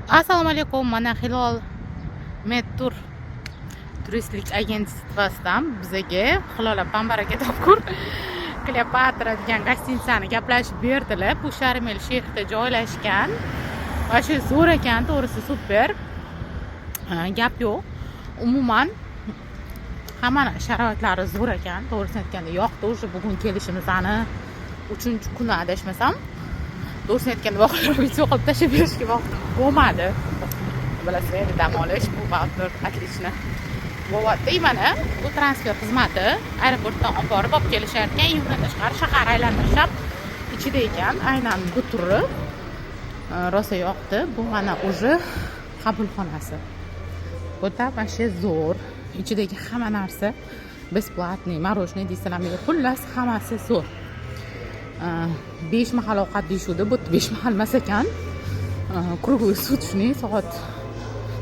Assalomu alaykum. Mana Hilol Medtur turistlik agentsiyasidan bizaga Hilol opam baraka topkur Kleopatra degan gostinitsani gaplashib berdilar. Bu Sharm el Sheyxda joylashgan. Va shu zo'r ekan, to'g'risi super. Gap yo'q. Umuman hamma sharoitlari zo'r ekan. To'g'risini aytganda yoqdi. O'sha bugun kelishimizni 3-kuni adashmasam. Doğrusunu aytganda voqealar video qilib tashlab berishga vaqtim bo'lmadi. Bilasizlar, endi dam olish bu vaqtlar отлично. Bo'lyapti. Mana bu transfer xizmati aeroportdan olib borib kelishayotgan, undan tashqari shahar aylantirishab ichida ekan. Aynan bu turi rosa yoqdi. Bu mana o'zi qabulxonasi. Bu tabashi zo'r. Ichidagi hamma narsa бесплатный, мороженое deysalarmi, xullas hammasi zo'r. 5 mahal ovqat deyishuvdi. Bu 5 mahal emas ekan. Круглый суточный soat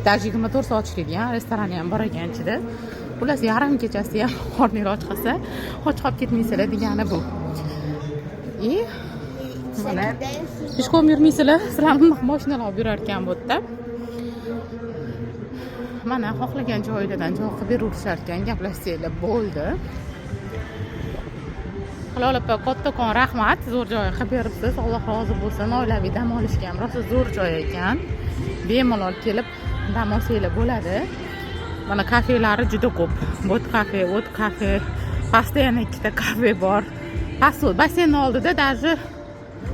даже 24 soat ishlaydigan restorani ham bor ekan ichida. Xullas yarim kechasi ham qorning och qolsa, och qolib ketmaysizlar degani bu. Mana peshqo'm yurmaysizlar, sizlarni mashinalar olib yurar ekan bu yerda. Mana xohlagan joylardan joy qilib berishar ekan, gaplashsanglar bo'ldi. Hilol opa, kattakon rahmat, zo'r joy qilib beribsiz. Alloh rozi bo'lsin. Oilaviy dam olishga ham rosa zo'r joy ekan. Bemalol kelib dam olsanglar bo'ladi. Mana kafelari juda ko'p. Bot kafe, o't kafe, pastda yana ikkita kafe bor. Pastda basseynning oldida даже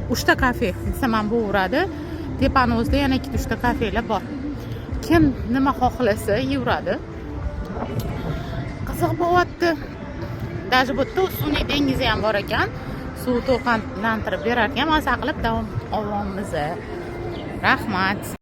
3 ta kafe desam ham bo'laveradi. Tepani o'zida yana 2-3 ta kafelar bor. Kim nima xohlasa yuradi. Qiziq bo'lyapti. Даже bu yerda sun'iy dengizi ham bor ekan. Suv to'lqinlantirib berar ekan. Maza qilib davom olamiz. Rahmat.